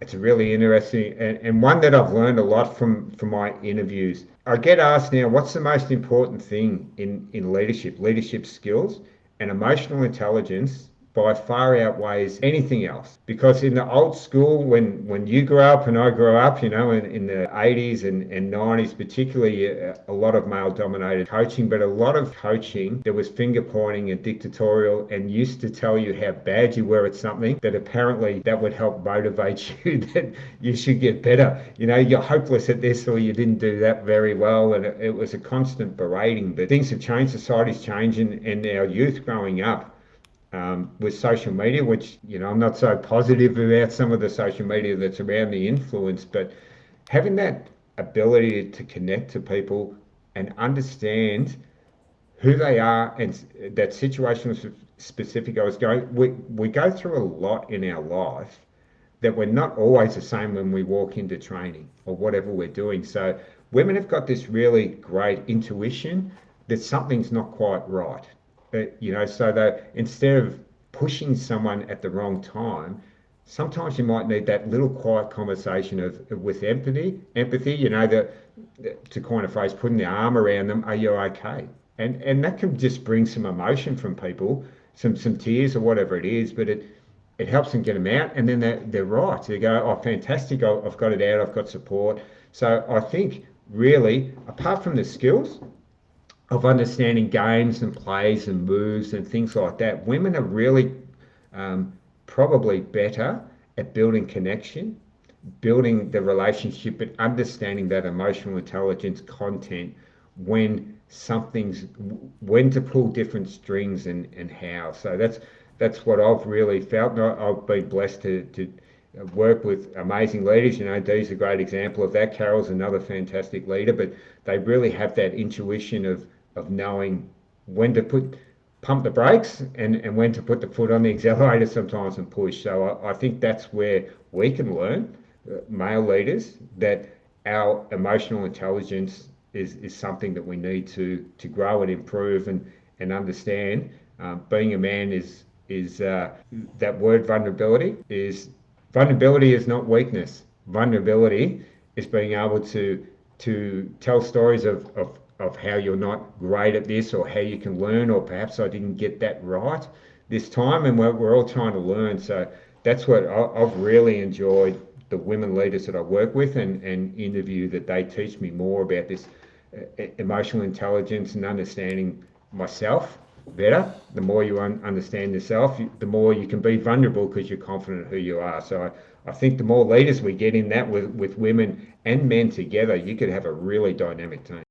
It's really interesting and one that I've learned a lot from my interviews. I get asked now, what's the most important thing in leadership? Leadership skills and emotional intelligence by far outweighs anything else. Because in the old school, when you grew up and I grew up, in the 80s and 90s, particularly a lot of male dominated coaching, but a lot of coaching, there was finger pointing and dictatorial and used to tell you how bad you were at something that apparently that would help motivate you that you should get better. You're hopeless at this or you didn't do that very well. And it was a constant berating. But things have changed, society's changing, and our youth growing up with social media, which I'm not so positive about some of the social media that's around the influence, but having that ability to connect to people and understand who they are and that situation specific. I was going, we go through a lot in our life that we're not always the same when we walk into training or whatever we're doing. So women have got this really great intuition that something's not quite right. So that instead of pushing someone at the wrong time, sometimes you might need that little quiet conversation of with empathy, to coin a phrase, putting the arm around them, are you okay? And that can just bring some emotion from people, some tears or whatever it is, but it helps them get them out, and then they're right. They go, oh, fantastic, I've got it out, I've got support. So I think really, apart from the skills of understanding games and plays and moves and things like that, women are really probably better at building connection, building the relationship, and understanding that emotional intelligence content when when to pull different strings and how. So that's what I've really felt. And I've been blessed to work with amazing leaders. Dee's a great example of that. Carol's another fantastic leader, but they really have that intuition of knowing when to pump the brakes and when to put the foot on the accelerator sometimes and push. So I think that's where we can learn, male leaders, that our emotional intelligence is something that we need to grow and improve and understand. Being a man is that word vulnerability is not weakness. Vulnerability is being able to tell stories of how you're not great at this or how you can learn, or perhaps I didn't get that right this time, and we're all trying to learn. So that's what I've really enjoyed, the women leaders that I work with and interview, that they teach me more about this emotional intelligence and understanding myself better. The more you understand yourself, the more you can be vulnerable because you're confident who you are. So I think the more leaders we get in that with women and men together, you could have a really dynamic team.